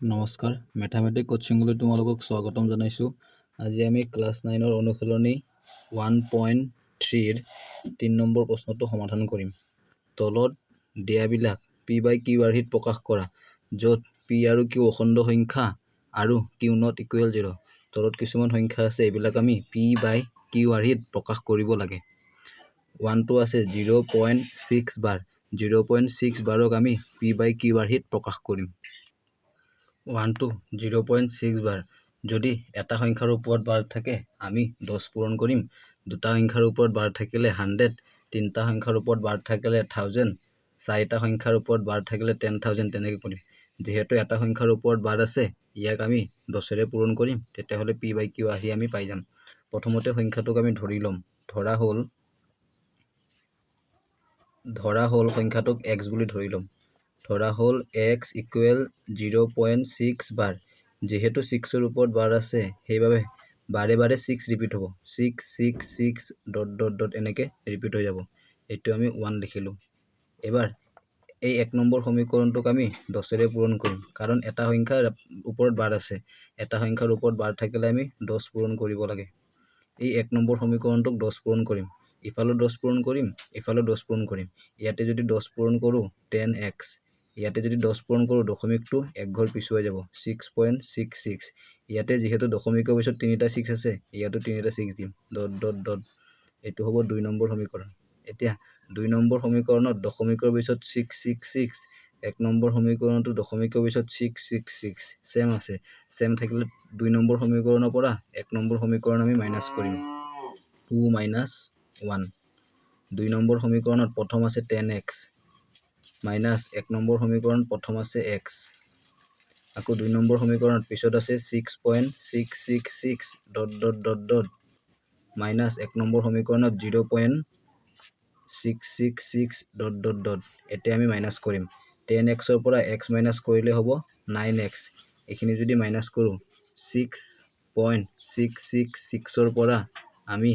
নমস্কাৰ, মেথামেটিক কোচিংলৈ তোমালোকক স্বাগতম জনাইছোঁ। আজি আমি ক্লাছ 9ৰ অনুশীলনী 1.3ৰ 3 নম্বৰ প্ৰশ্নটো সমাধান কৰিম। তলত দিয়াবিলাক p/q আৰ্হিত প্ৰকাশ কৰা, য'ত p আৰু q অখণ্ড সংখ্যা আৰু q not equal 0। তলত কিছুমান সংখ্যা আছে, এইবিলাক আমি p/q আৰ্হিত প্ৰকাশ কৰিব লাগে। 1টো আছে 0.6 বাৰ, 0.6 বাৰক আমি p/q আৰ্হিত প্ৰকাশ কৰিম। 1টো 0.6 বাৰ। যদি এটা সংখ্যাৰ ওপৰত বাৰ থাকে আমি 10 পূৰণ কৰিম, দুটা সংখ্যাৰ ওপৰত বাৰ থাকিলে 100, তিনিটা সংখ্যাৰ ওপৰত বাৰ থাকিলে 1000, চাৰিটা সংখ্যাৰ ওপৰত বাৰ থাকিলে 10,000, তেনেকৈ কৰিম। যিহেতু এটা সংখ্যাৰ ওপৰত বাৰ আছে, ইয়াক আমি 10ৰে পূৰণ কৰিম, তেতিয়াহ'লে p/q আহি আমি পাই যাম। প্ৰথমতে সংখ্যাটোক আমি ধৰি ল'ম। ধৰা হ'ল সংখ্যাটোক x বুলি ধৰি ল'ম। ধৰা হ'ল x ইকুৱেল 0.6 বাৰ। যিহেতু 6ৰ ওপৰত বাৰ আছে, সেইবাবে বাৰে বাৰে 6 ৰিপিট হ'ব। 6 6 6 ... এনেকৈ ৰিপিট হৈ যাব। এইটো আমি 1 লিখিলোঁ। এবাৰ এই 1 নম্বৰ সমীকৰণটোক আমি 10ৰে পূৰণ কৰিম, কাৰণ এটা সংখ্যাৰ ওপৰত বাৰ আছে। এটা সংখ্যাৰ ওপৰত বাৰ থাকিলে আমি 10 পূৰণ কৰিব লাগে। এই 1 নম্বৰ সমীকৰণটোক 10 পূৰণ কৰিম, ইফালেও 10 পূৰণ কৰিম, ইফালেও 10 পূৰণ কৰিম। ইয়াতে যদি 10 পূৰণ কৰোঁ 10x, ইয়াতে যদি 10 পূৰণ কৰোঁ দশমিকটো এক ঘৰ পিছুৱাই যাব, 6.66। ইয়াতে যিহেতু দশমিকৰ পিছত 3টা 6 আছে, ইয়াতো 3টা 6 দিম, ... এইটো হ'ব 2 নম্বৰ সমীকৰণ। এতিয়া 2 নম্বৰ সমীকৰণত দশমিকৰ পিছত 666, 1 নম্বৰ সমীকৰণতো দশমিকৰ পিছত 666 চেম আছে। চেম থাকিলে 2 নম্বৰ সমীকৰণৰ পৰা 1 নম্বৰ সমীকৰণ আমি মাইনাছ কৰিম, 2 - 1। 2 নম্বৰ সমীকৰণত প্ৰথম আছে 10x মাইনাছ 1 নম্বৰ সমীকৰণত প্ৰথম আছে x। আকৌ 2 নম্বৰ সমীকৰণত পিছত আছে 6.666 ... মাইনাছ 1 নম্বৰ সমীকৰণত 0.666 ... এতিয়া আমি মাইনাছ কৰিম। 10xৰ পৰা x মাইনাছ কৰিলে হ'ব 9x। এইখিনি যদি মাইনাছ কৰোঁ 6.666ৰ পৰা আমি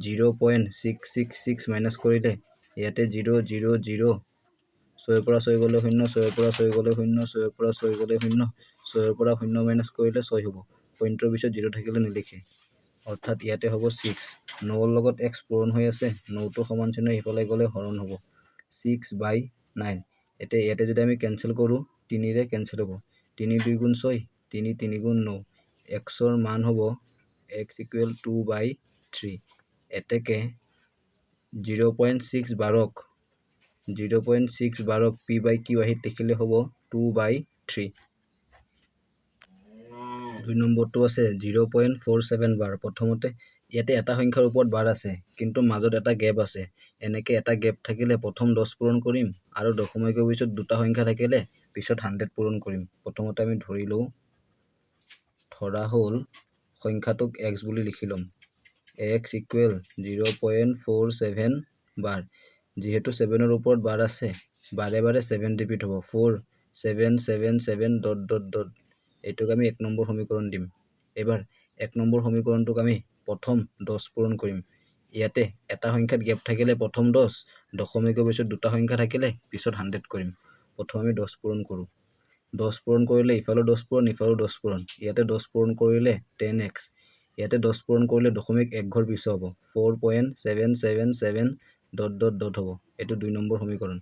0.666 মাইনাছ কৰিলে ইয়াতে 0 0 0, 6ৰ পৰা 6 গ'লে 0, 6ৰ পৰা 6 গ'লে 0, 6ৰ পৰা 6 গ'লে 0, 6ৰ পৰা 0 মাইনাছ কৰিলে 6 হ'ব। পইণ্টৰ পিছত 0 থাকিলে নিলিখে, অৰ্থাৎ ইয়াতে হ'ব 6। 9ৰ লগত x পূৰণ হৈ আছে, 9টো সমান চিহ্ন সিফালে গ'লে হৰণ হ'ব, 6/9। এতিয়া ইয়াতে যদি আমি কেঞ্চেল কৰোঁ 3ৰে কেঞ্চেল হ'ব, 3 2 গুণ 6, 3 3 গুণ 9। xৰ মান হ'ব x ইকুৱেল 2/3। এতেকে 0.6 বাৰক p/q আহি লিখিলে হ'ব 2/3। 2 নম্বৰটো আছে 0.47 বাৰ। প্ৰথমতে ইয়াতে এটা সংখ্যাৰ ওপৰত বাৰ আছে, কিন্তু মাজত এটা গেপ আছে। এনেকে এটা গেপ থাকিলে প্ৰথম 10 পূৰণ কৰিম, আৰু দশমিকৰ পিছত দুটা সংখ্যা থাকিলে পিছত 100 পূৰণ কৰিম। প্ৰথমতে আমি ধৰি লওঁ। ধৰা হ'ল সংখ্যাটোক x বুলি লিখি ল'ম। x ইকুৱেল 0.47 বাৰ। যিহেতু 7ৰ ওপৰত বাৰ আছে, বাৰে বাৰে 7 ৰিপিট হ'ব, 4 7 7 7 ... এইটোক আমি 1 নম্বৰ সমীকৰণ দিম। এবাৰ 1 নম্বৰ সমীকৰণটোক আমি প্ৰথম 10 পূৰণ কৰিম। ইয়াতে এটা সংখ্যাত গেপ থাকিলে প্ৰথম 10, দশমিকৰ পিছত দুটা সংখ্যা থাকিলে পিছত 100 কৰিম। প্ৰথম আমি 10 পূৰণ কৰোঁ। 10 পূৰণ কৰিলে ইফালেও 10 পূৰণ, ইফালেও 10 পূৰণ। ইয়াতে 10 পূৰণ কৰিলে 10x, ইয়াতে 10 পূৰণ কৰিলে দশমিক এক ঘৰ পিছুৱাব, 4.777 ... হ'ব। এইটো 2 নম্বৰ সমীকৰণ।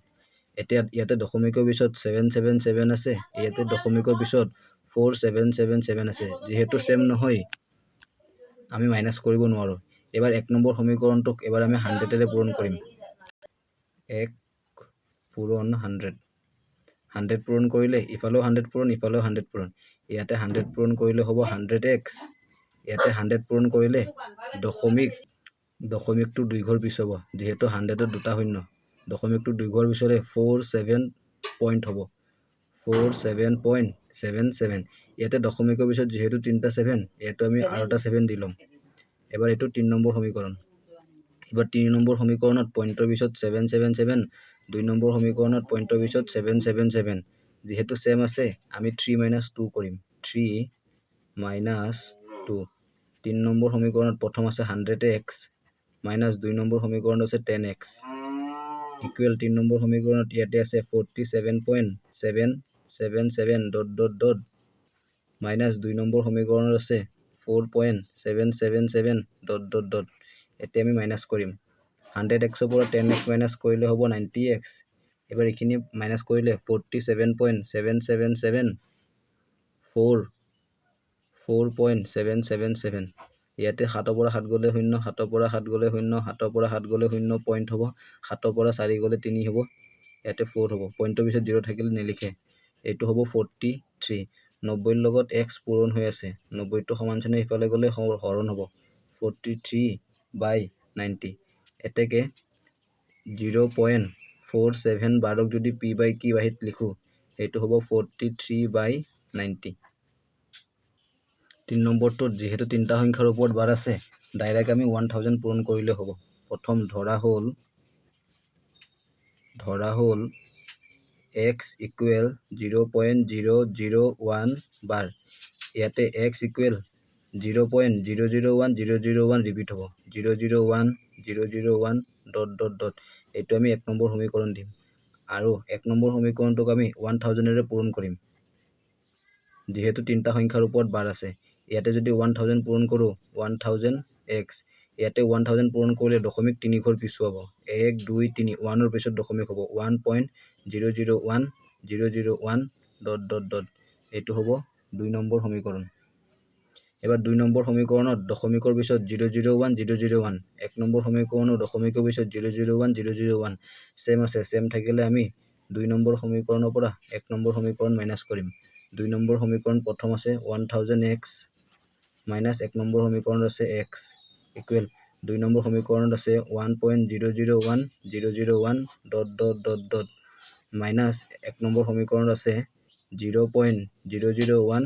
এতিয়া ইয়াতে দশমিকৰ পিছত 777 আছে, ইয়াতে দশমিকৰ পিছত 4777 আছে। যিহেতু চেম নহয়, আমি মাইনাছ কৰিব নোৱাৰোঁ। এবাৰ 1 নম্বৰ সমীকৰণটোক এবাৰ আমি 100ৰে পূৰণ কৰিম। 1 পূৰণ 100। 100 পূৰণ কৰিলে ইফালেও 100 পূৰণ, ইফালেও 100 পূৰণ। ইয়াতে 100 পূৰণ কৰিলে হ'ব 100x। ইয়াতে 100 পূৰণ কৰিলে দশমিকটো 2 ঘৰ পিছুৱাব। যিহেতু 100ত দুটা শূন্য, দশমিকটো 2 ঘৰ পিছলৈ 47 পইণ্ট হ'ব, 47.77। ইয়াতে দশমিকৰ পিছত যিহেতু 3টা 7, ইয়াতো আমি আৰু এটা 7 দি ল'ম। এবাৰ এইটো 3 নম্বৰ সমীকৰণ। এবাৰ 3 নম্বৰ সমীকৰণত পইণ্টৰ পিছত 777, 2 নম্বৰ সমীকৰণত পইণ্টৰ পিছত 777। যিহেতু চেম আছে, আমি 3 - 2 কৰিম, 3 - 2। 3 নম্বৰ সমীকৰণত প্ৰথম আছে 100x মাইনাছ 2 নম্বৰ সমীকৰণত আছে 10x ইকুৱেল 3 নম্বৰ সমীকৰণত ইয়াতে আছে 47.777 ... মাইনাছ 2 নম্বৰ সমীকৰণত আছে 4.777 ... এতিয়া আমি মাইনাছ কৰিম 100x পৰা 10x মাইনাছ কৰিলে হ'ব 90x এবাৰ এইখিনি মাইনাছ কৰিলে 47.777 4.777 ইয়াতে 7 পৰা 7 গ'লে 0 7 পৰা 7 গ'লে 0 7 পৰা 7 গ'লে 0 পইণ্ট হ'ব 7 পৰা 4 গ'লে 3 হ'ব ইয়াতে 4 হ'ব পইণ্টৰ পিছত 0 থাকিলে নিলিখে এইটো হ'ব 43 90 লগত x পূৰণ হৈ আছে 90 টো সমান চিহ্ন ইফালে গ'লে হৰণ হ'ব 43/90 এতেকে 0.47 বাৰক যদি p/q বাহিত লিখো এইটো হ'ব 43/90 3 নম্বৰটোত যেহেতু তিনটা সংখ্যাৰ ওপৰত বাৰ আছে ডাইৰেক্ট আমি 1000 পূৰণ কৰিলে হ'ব প্ৰথম ধৰা হ'ল x ইকুৱেল 0.001 বাৰ ইয়াতে x ইকুৱেল 0.001001 ৰিপিট হ'ব 001 ... এইটো আমি 1 নম্বৰ সমীকৰণ দিম আৰু 1 নম্বৰ সমীকৰণটোক আমি 1000 এৰে পূৰণ কৰিম যেহেতু তিনটা সংখ্যাৰ ওপৰত বাৰ আছে ইয়াতে যদি 1000 পূৰণ কৰো 1000x ইয়াতে 1000 পূৰণ কৰিলে দশমিক 3 ঘৰ পিছুৱাব 1 2 3 1 ৰ পিছত দশমিক হ'ব 1.001 ... এইটো হ'ব 2 নম্বৰ সমীকৰণ এবাৰ 2 নম্বৰ সমীকৰণত দশমিকৰ পিছত 001 1 নম্বৰ সমীকৰণৰ দশমিকৰ পিছত 001 সেম আছে সেম থাকিলে আমি 2 নম্বৰ সমীকৰণৰ পৰা 1 নম্বৰ সমীকৰণ মাইনাছ কৰিম 2 নম্বৰ সমীকৰণ প্ৰথম আছে 1000x মাইনাছ 1 নম্বৰ সমীকৰণত আছে x ইকুৱেল 2 নম্বৰ সমীকৰণত আছে 1.001 ... মাইনাছ 1 নম্বৰ সমীকৰণত আছে 0.001 ...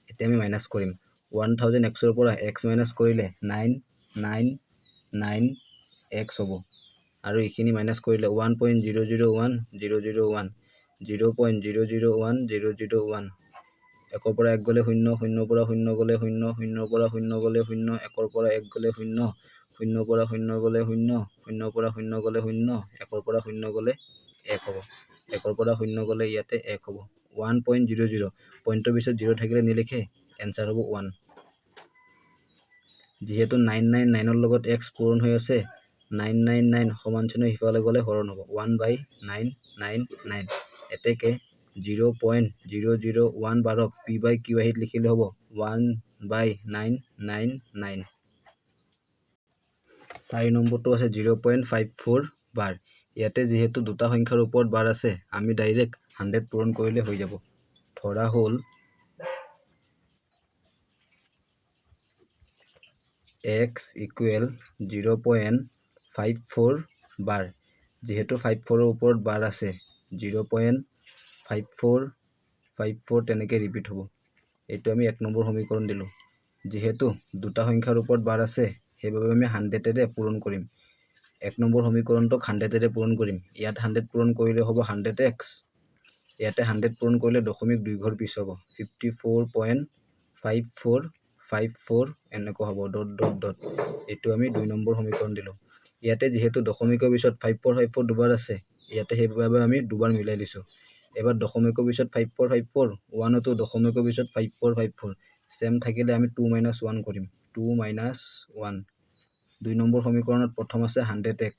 এতিয়া আমি মাইনাছ কৰিম 1000x ৰ পৰা x মাইনাছ কৰিলে 999x হ'ব আৰু এইখিনি মাইনাছ কৰিলে 1.001 0.001 1 পৰা 1 গ'লে 0 0 পৰা 0 গ'লে 0 0 পৰা 0 গ'লে 0 1 পৰা 1 গ'লে 0 0 পৰা 0 গ'লে 0 0 পৰা 0 গ'লে 0 1 পৰা 0 গ'লে 1 হ'ব 1 পৰা 0 গ'লে ইয়াতে 1 হ'ব 1.00 পইণ্টৰ পিছত 0 থাকিলে নিলিখে এনসাৰ হ'ব 1 যেহেতু 999 ৰ লগত x পূৰণ হৈ আছে 999 সমান চিহ্ন ইফালে গ'লে হৰণ হ'ব 1/999 এতেকে 0.001 বাৰক p/q বাহিত লিখিলে হ'ব 1/999 4 নম্বৰটো আছে 0.54 বাৰ ইয়াতে যেহেতু দুটা সংখ্যাৰ ওপৰত বাৰ আছে আমি ডাইৰেক্ট 100 পূৰণ কৰিলে হৈ যাব ধৰা হ'ল x ইকুৱেল 0.54 বাৰ যেহেতু 54 ৰ ওপৰত বাৰ আছে 0.54 তেনেকে ৰিপিট হ'ব এইটো আমি 1 নম্বৰ সমীকৰণ দিলো যেহেতু দুটা সংখ্যাৰ ওপৰত বাৰ আছে সেইবাবে আমি 100 এৰে পূৰণ কৰিম 1 নম্বৰ সমীকৰণটোক 100 এৰে পূৰণ কৰিম ইয়াত 100 পূৰণ কৰিলে হ'ব 100x ইয়াতে 100 পূৰণ কৰিলে দশমিক 2 ঘৰ পিছুৱাব 54.54 এনেকুৱা হ'ব ... এইটো আমি 2 নম্বৰ সমীকৰণ দিলো ইয়াতে যেহেতু দশমিকৰ পিছত 54 দুবাৰ আছে ইয়াতে সেইবাবে আমি দুবাৰ মিলাই লৈছো এবাৰ দশমিকৰ পিছত 54 1তো দশমিকৰ পিছত 54 সেম থাকিলে আমি 2 - 1 কৰিম 2 - 1 2 নম্বৰ সমীকৰণত প্ৰথম আছে 100x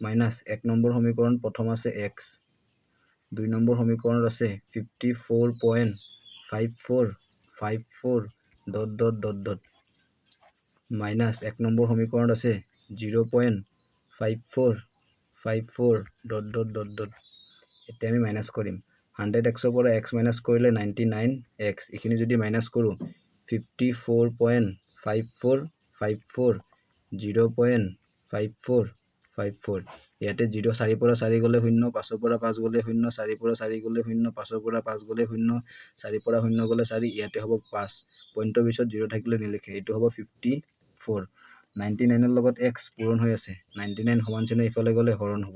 মাইনাছ 1 নম্বৰ সমীকৰণত প্ৰথম আছে x 2 নম্বৰ সমীকৰণত আছে 54.54 ... মাইনাছ 1 নম্বৰ সমীকৰণত আছে 0.54 ... এতিয়া আমি মাইনাছ কৰিম 100x ৰ পৰা x মাইনাছ কৰিলে 99x এইখিনি যদি মাইনাছ কৰো 54.54 0.54 ইয়াতে 0 4 পৰা 4 গ'লে 0 5 পৰা 5 গ'লে 0 4 পৰা 4 গ'লে 0 5 পৰা 5 গ'লে 0 4 পৰা 0 গ'লে 4 ইয়াতে হ'ব 5 পইণ্টৰ পিছত 0 থাকিলে নিলিখে এইটো হ'ব 54 99 ৰ লগত x পূৰণ হৈ আছে 99 সমান চিহ্ন ইফালে গ'লে হৰণ হ'ব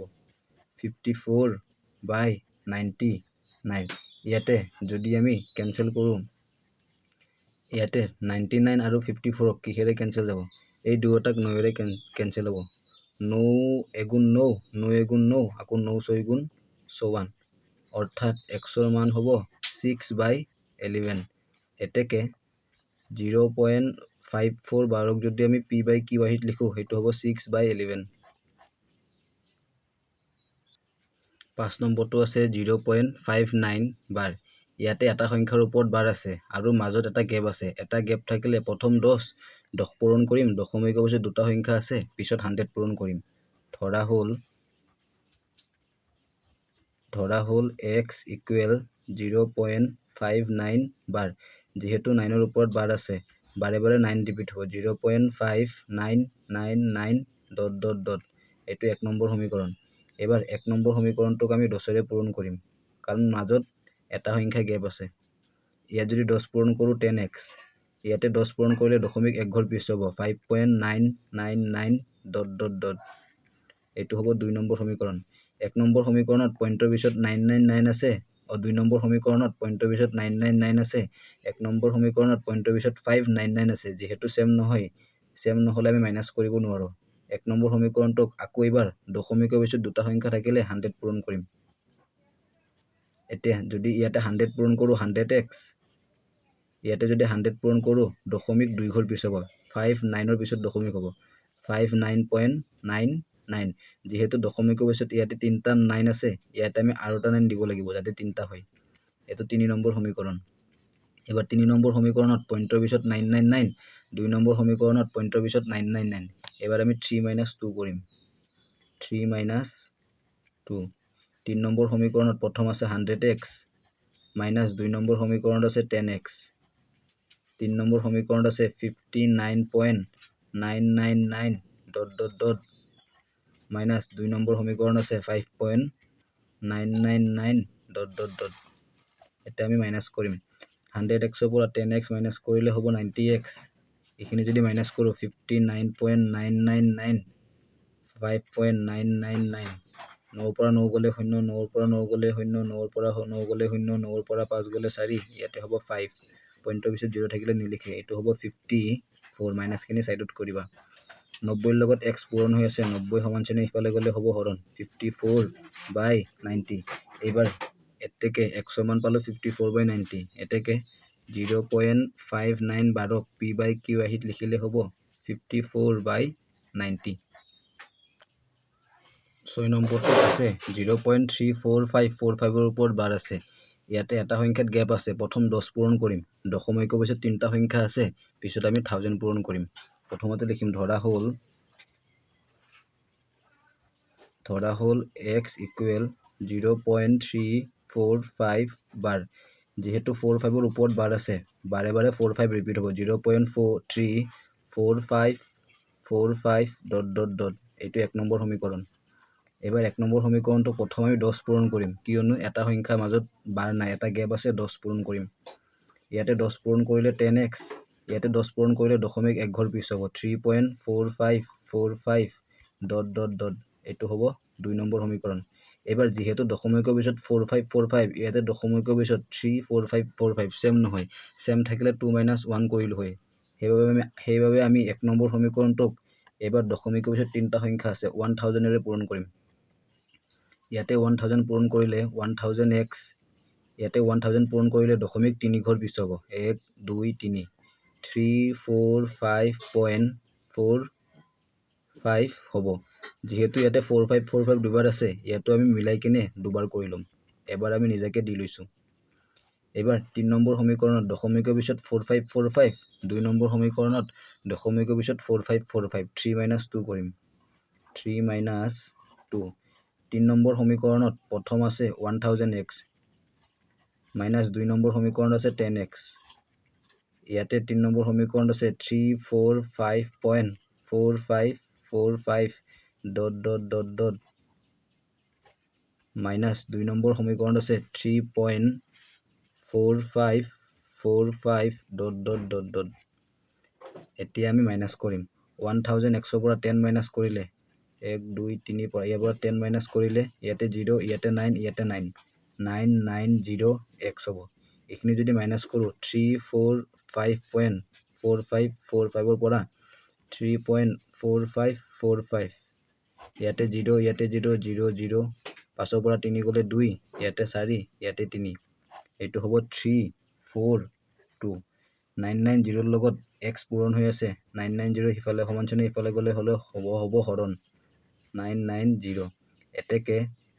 54/99 ইয়াতে যদি আমি কেনসেল কৰো ইয়াতে 99 আৰু 54 কিহেৰে কেনসেল যাব এই দুয়োটাক 9 ৰে কেনসেল হ'ব 9 এগুণ 9 9 এগুণ 9 আকৌ 9 6 গুণ 54 অৰ্থাৎ xৰ মান হ'ব 6/11। এতেকে 0.54 বাৰক যদি আমি p/q লিখোঁ সেইটো হ'ব 6/11। 5 নম্বৰটো আছে 0.59 বাৰ। ইয়াতে এটা সংখ্যাৰ ওপৰত বাৰ আছে আৰু মাজত এটা গেপ আছে। এটা গেপ থাকিলে প্ৰথম 10 পূৰণ কৰিম, দশমিকৰ পিছত দুটা সংখ্যা আছে, পিছত 100 পূৰণ কৰিম। ধৰা হ'ল x ইকুৱেল 0.59 বাৰ। যিহেতু 9ৰ ওপৰত বাৰ আছে, বাৰে বাৰে 9 ৰিপিট হ'ব। 0.5999 ... এইটো 1 নম্বৰ সমীকৰণ। এবাৰ 1 নম্বৰ সমীকৰণটোক আমি 10ৰে পূৰণ কৰিম, কাৰণ মাজত এটা সংখ্যা গেপ আছে। ইয়াত যদি 10 পূৰণ কৰোঁ 10x, ইয়াতে 10 পূৰণ কৰিলে দশমিক এক ঘৰ পিছ হ'ব 5.999 ... এইটো হ'ব 2 নম্বৰ সমীকৰণ। 1 নম্বৰ সমীকৰণত পইণ্টৰ পিছত 999 আছে, 2 নম্বৰ সমীকৰণত পইণ্টৰ পিছত 999 আছে, 1 নম্বৰ সমীকৰণত পইণ্টৰ পিছত 599 আছে। যিহেতু চেম নহ'লে আমি মাইনাছ কৰিব নোৱাৰোঁ। 1 নম্বৰ সমীকৰণটোক আকৌ এবাৰ দশমিকৰ পিছত দুটা সংখ্যা থাকিলে 100 পূৰণ কৰিম। এতিয়া যদি ইয়াতে 100 পূৰণ কৰোঁ 100x, ইয়াতে যদি 100 পূৰণ কৰোঁ দশমিক 2 ঘৰ পিছ হ'ব, 59ৰ পিছত দশমিক হ'ব 59.99। যিহেতু দশমিকৰ পিছত ইয়াতে 3টা 9 আছে, ইয়াতে আমি আৰু এটা 9 দিব লাগিব যাতে 3টা হয়। এইটো 3 নম্বৰ সমীকৰণ। এবাৰ 3 নম্বৰ সমীকৰণত পইণ্টৰ পিছত 999, 2 নম্বৰ সমীকৰণত পইণ্টৰ পিছত 999। এবাৰ আমি 3 - 2 কৰিম। 3 - 2। 3 নম্বৰ সমীকৰণত প্ৰথম আছে 100x, মাইনাছ 2 নম্বৰ সমীকৰণত আছে 10x। 3 নম্বৰ সমীকৰণত আছে 59.999 ... মাইনাছ 2 নম্বৰ সমীকৰণ আছে 5.999 ... এতিয়া আমি মাইনাছ কৰিম। 100xৰ পৰা 10x মাইনাছ কৰিলে হ'ব 90x। এইখিনি যদি মাইনাছ কৰোঁ 59.999 ... 5.999। 9ৰ পৰা 9 গ'লে 0, 9ৰ পৰা 9 গ'লে 0, 9ৰ পৰা 9 গ'লে 0, 9ৰ পৰা 5 গ'লে 4, ইয়াতে হ'ব 5। পইণ্টৰ পিছত 0 থাকিলে নিলিখে, এইটো হ'ব 54। মাইনাছখিনি ছাইডত কৰিবা। 90ৰ লগত x পূৰণ হৈ আছে, 90 সমান চিহ্ন ইফালে গ'লে হ'ব হৰণ, 54/90। এইবাৰ এতেকে xৰ মান পালোঁ 54/90। এতেকে 0.59 বাৰক p/q লিখিলে হ'ব 54/90। 6 নম্বৰটোত আছে 0.34545ৰ ওপৰত বাৰ আছে। ইয়াতে এটা সংখ্যাত গেপ আছে, প্ৰথম 10 পূৰণ কৰিম, দশমিকৰ পিছত 3টা সংখ্যা আছে, পিছত আমি 1000 পূৰণ কৰিম। প্ৰথমতে লিখিম ধৰা হ'ল x ইকুৱেল 0.345 বাৰ। যিহেতু 45ৰ ওপৰত বাৰ আছে, বাৰে বাৰে 45 ৰিপিট হ'ব, 0.434545 ... এইটো 1 নম্বৰ সমীকৰণ। এবাৰ 1 নম্বৰ সমীকৰণটো প্ৰথম আমি 10 পূৰণ কৰিম, কিয়নো এটা সংখ্যাৰ মাজত বাৰ নাই, এটা গেপ আছে, 10 পূৰণ কৰিম। ইয়াতে 10 পূৰণ কৰিলে 10x, ইয়াতে 10 পূৰণ কৰিলে দশমিক এক ঘৰ পিছ হ'ব 3.4545 ... এইটো হ'ব 2 নম্বৰ সমীকৰণ। এবাৰ যিহেতু দশমিকৰ পিছত 4545, ইয়াতে দশমিকৰ পিছত 34545 চেম নহয়, চেম থাকিলে 2 - 1 কৰিলোঁ হয়। সেইবাবে আমি 1 নম্বৰ সমীকৰণটোক এবাৰ দশমিকৰ পিছত 3টা সংখ্যা আছে 1000ৰে পূৰণ কৰিম। ইয়াতে 1000 পূৰণ কৰিলে 1000x, ইয়াতে 1000 পূৰণ কৰিলে দশমিক 3 ঘৰ পিছ হ'ব, 1 2 3, 345.45 হ'ব। যিহেতু ইয়াতে 4545 দুবাৰ আছে, ইয়াতো আমি মিলাই কিনে দুবাৰ কৰি ল'ম। এবাৰ আমি নিজাকে দি লৈছোঁ। এবাৰ 3 নম্বৰ সমীকৰণত দশমিকৰ পিছত 4545, 2 নম্বৰ সমীকৰণত দশমিকৰ পিছত 4545, 3 - 2 কৰিম। 3 - 2। 3 নম্বৰ সমীকৰণত প্ৰথম আছে 1000x, মাইনাছ 2 নম্বৰ সমীকৰণত আছে 10x। ইয়াতে 3 নম্বৰ সমীকৰণত আছে 345.4545 ... মাইনাছ 2 নম্বৰ সমীকৰণত আছে 3.4545 ... এতিয়া আমি মাইনাছ কৰিম। 1000xৰ পৰা 10 মাইনাছ কৰিলে 1 2 3 পৰা, ইয়াৰ পৰা 10 মাইনাছ কৰিলে ইয়াতে 0, ইয়াতে 9, ইয়াতে 9, 990x হ'ব। এইখিনি যদি মাইনাছ কৰোঁ 345.4545ৰ পৰা 3.4545, ইয়াতে 0, ইয়াতে 0, 0 0, 5ৰ পৰা 3 গ'লে 2, ইয়াতে 4, ইয়াতে 3, এইটো হ'ব 3 4 2। 990 লগত x পূৰণ হৈ আছে, 990 সিফালে সমানচিহ্ন ইফালে গ'লে হ'ব হৰণ 990। এতেকে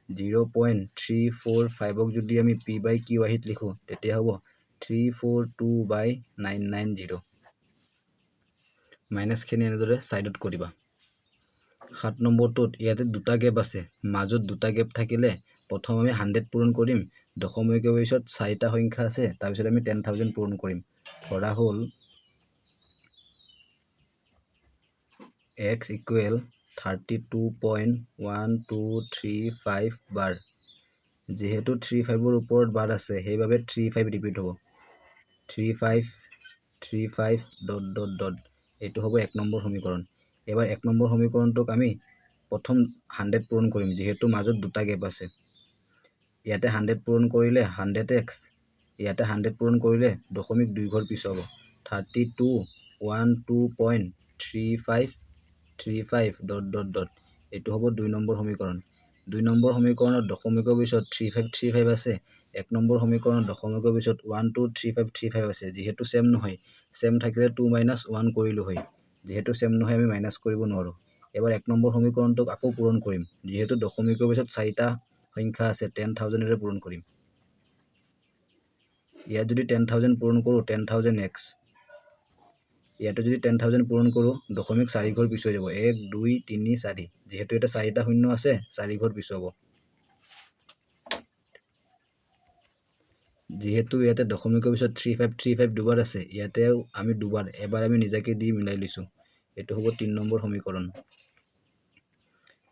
0.345ক যদি আমি p/q আহিত লিখো তেতিয়া হ'ব 342/990। মাইনাছখিনি এনেদৰে ছাইডত কৰিবা। 7 নম্বৰটোত ইয়াতে দুটা গেপ আছে, মাজত দুটা গেপ থাকিলে প্ৰথম আমি 100 পূৰণ কৰিম, দশমিকৰ পিছত 4টা সংখ্যা আছে, তাৰপিছত আমি 10,000 পূৰণ কৰিম। ধৰা হ'ল x ইকুৱেল 32.1235 বাৰ। যিহেতু 35ৰ ওপৰত বাৰ আছে সেইবাবে 35 ৰিপিট হ'ব, 35 35 ... এইটো হ'ব 1 নম্বৰ সমীকৰণ। এবাৰ 1 নম্বৰ সমীকৰণটোক আমি প্ৰথম 100 পূৰণ কৰিম, যিহেতু মাজত দুটা গেপ আছে। ইয়াতে 100 পূৰণ কৰিলে 100x, ইয়াতে 100 পূৰণ কৰিলে দশমিক 2 ঘৰ পিছুৱাব, 32.1235 ... এইটো হ'ব 2 নম্বৰ সমীকৰণ। 2 নম্বৰ সমীকৰণত দশমিকৰ পিছত 3535 আছে, 1 নম্বৰ সমীকৰণত দশমিকৰ পিছত 123535 আছে। যিহেতু সেম নহয়, সেম থাকিলে 2 - 1 কৰিলো হয়, যিহেতু সেম নহয় আমি মাইনাছ কৰিব নোৱাৰো। এবাৰ 1 নম্বৰ সমীকৰণটোক আকৌ পূৰণ কৰিম, যিহেতু দশমিকৰ পিছত 4টা সংখ্যা আছে, 10,000 এৰে পূৰণ কৰিম। ইয়াত যদি 10,000 পূৰণ কৰো 10,000x, ইয়াতে যদি 10,000 পূৰণ কৰো দশমিক 4 ঘৰ পিছুৱাই যাব, 1 2 3 4, যিহেতু এটা 4টা শূন্য আছে 4 ঘৰ পিছুৱাব। যিহেতু ইয়াতে দশমিকৰ পিছত 3535 দুবাৰ আছে, ইয়াতেও আমি দুবাৰ, এবাৰ আমি নিজাকে দি মিলাই লৈছো, এইটো হ'ব 3 নম্বৰ সমীকৰণ।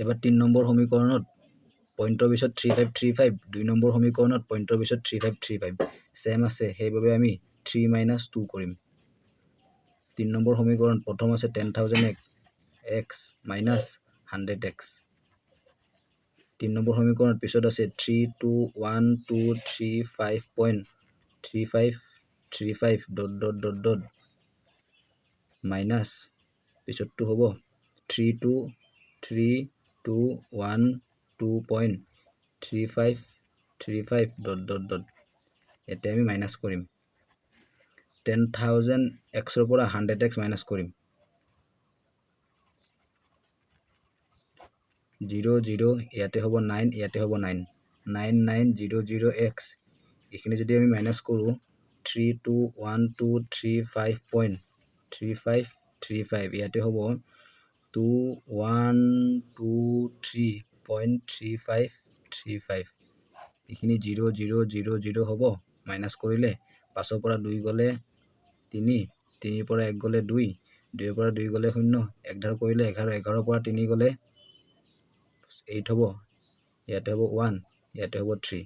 এবাৰ 3 নম্বৰ সমীকৰণত পইণ্টৰ পিছত 3535, 2 নম্বৰ সমীকৰণত পইণ্টৰ পিছত 3535 সেম আছে, সেইবাবে আমি 3 - 2 কৰিম। 3 নম্বৰ সমীকৰণত প্ৰথম আছে 10,000x মাইনাছ 100x। 3 নম্বৰ সমীকৰণত পিছত আছে 321235.3535 ... মাইনাছ পিছতটো হ'ব 323212.3535 ... এতিয়া আমি মাইনাছ কৰিম, 10,000xৰ পৰা 100x মাইনাছ কৰিম, 0 0, ইয়াতে হ'ব 9, ইয়াতে হ'ব 9, 9900x, এইখিনি যদি আমি মাইনাছ কৰোঁ 321235.3535, ইয়াতে হ'ব 2123.3535, এইখিনি 0 0 0 0 হ'ব, মাইনাছ কৰিলে 5ৰ পৰা 2 গ'লে 3, 3ৰ পৰা 1 গ'লে 2, 2ৰ পৰা 2 গ'লে 0, 1 ধাৰ কৰিলে 11, 11ৰ পৰা 3 গ'লে 8 হ'ব, ইয়াতে হ'ব 1, ইয়াতে হ'ব 3,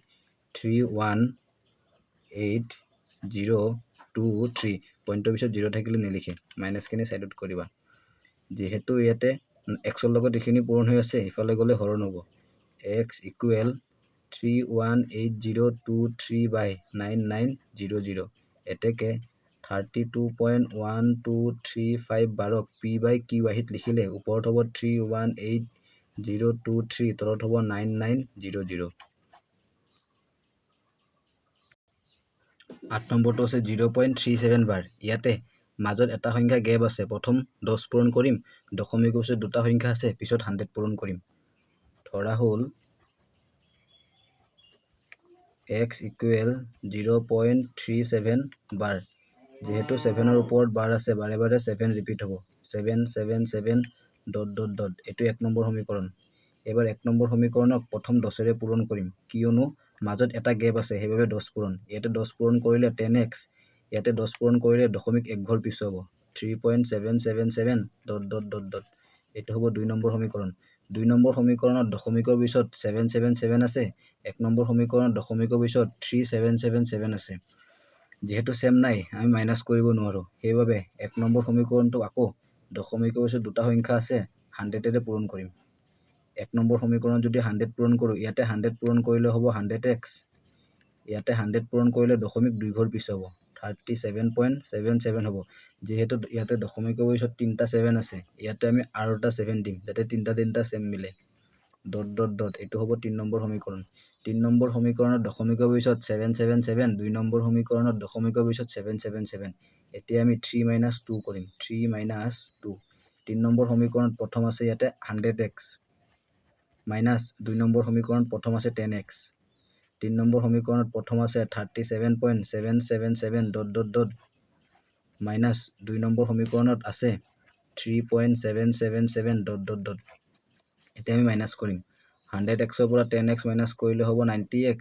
318023, পইণ্টৰ পিছত 0 থাকিলে নিলিখে, মাইনাছখিনি ছাইডত কৰিবা। যিহেতু ইয়াতে xৰ লগত এইখিনি পূৰণ হৈ আছে, ইফালে গ'লে হৰণ হ'ব, x ইকুৱেল 318023/9900। এতেকে 32.1235 বাৰক p/q আহিত লিখিলে ওপৰত হ'ব 318023, তলত হ'ব 9900। 8 নম্বৰটো আছে 0.37 বাৰ। ইয়াতে মাজত এটা সংখ্যা গেপ আছে, প্ৰথম 10 পূৰণ কৰিম, দশমিকৰ পিছত দুটা সংখ্যা আছে, পিছত 100 পূৰণ কৰিম। ধৰা হ'ল x ইকুৱেল 0.37 বাৰ। যিহেতু 7ৰ ওপৰত বাৰ আছে, বাৰে বাৰে 7 ৰিপিট হ'ব, 7 7 7 ... এইটো 1 নম্বৰ সমীকৰণ। এবাৰ 1 নম্বৰ সমীকৰণক প্ৰথম 10ৰে পূৰণ কৰিম, কিয়নো মাজত এটা গেপ আছে, সেইবাবে 10 পূৰণ। ইয়াতে 10 পূৰণ কৰিলে 10x, ইয়াতে 10 পূৰণ কৰিলে দশমিক 1 ঘৰ পিছুৱাব, 3.777 ... এইটো হ'ব 2 নম্বৰ সমীকৰণ। 2 নম্বৰ সমীকৰণত দশমিকৰ পিছত 777 আছে, 1 নম্বৰ সমীকৰণত দশমিকৰ পিছত 3777 আছে। যিহেতু সেম নাই আমি মাইনাছ কৰিব নোৱাৰো, সেইবাবে 1 নম্বৰ সমীকৰণটোক আকৌ দশমিকৰ পিছত দুটা সংখ্যা আছে 100ৰে পূৰণ কৰিম। 1 নম্বৰ সমীকৰণত যদি 100 পূৰণ কৰোঁ, ইয়াতে 100 পূৰণ কৰিলে হ'ব 100x, ইয়াতে 100 পূৰণ কৰিলে দশমিক 2 ঘৰ পিছুৱাব, 37.77 হ'ব। যিহেতু ইয়াতে দশমিকৰ পিছত 3টা 7 আছে, ইয়াতে আমি আৰু এটা 7 দিম, যাতে 3টা 3টা সেম মিলে, ডট ডট ডট এইটো হ'ব 3 নম্বৰ সমীকৰণ 3 নম্বৰ সমীকৰণত দশমিকৰ পিছত 777 2 নম্বৰ সমীকৰণত দশমিকৰ পিছত 777 এতিয়া আমি 3 - 2 কৰিম 3 - 2 3 নম্বৰ সমীকৰণত প্ৰথম আছে ইয়াতে 100x মাইনাছ 2 নম্বৰ সমীকৰণত প্ৰথম আছে 10x 3 নম্বৰ সমীকৰণত প্ৰথম আছে 37.777 dot dot dot minus 2 number সমীকৰণত আছে 3.777 ডট ডট ডট এতিয়া আমি মাইনাছ কৰিম 100x পৰা 10x মাইনাছ কৰিলে হ'ব 90x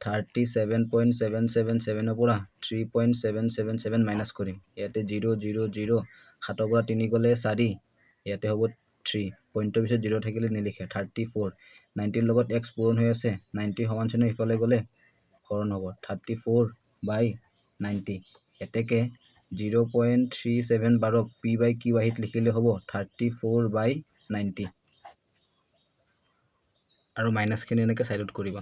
37.777 পৰা 3.777 মাইনাছ কৰিম ইয়াতে 0 0 0 7 পৰা 3 গ'লে 4 ইয়াতে হ'ব 3 পইণ্টৰ পিছত 0 থাকিলে নিলিখে 34 90 লগত x পূৰণ হৈ আছে 90 সমান চিহ্ন ইফালে গ'লে হৰণ হ'ব 34/90 এতেকে 0.37 বাৰক p/q আহিত লিখিলে হ'ব 34/90 আৰু মাইনাছখিনি এনেকৈ চাইডত কৰিবা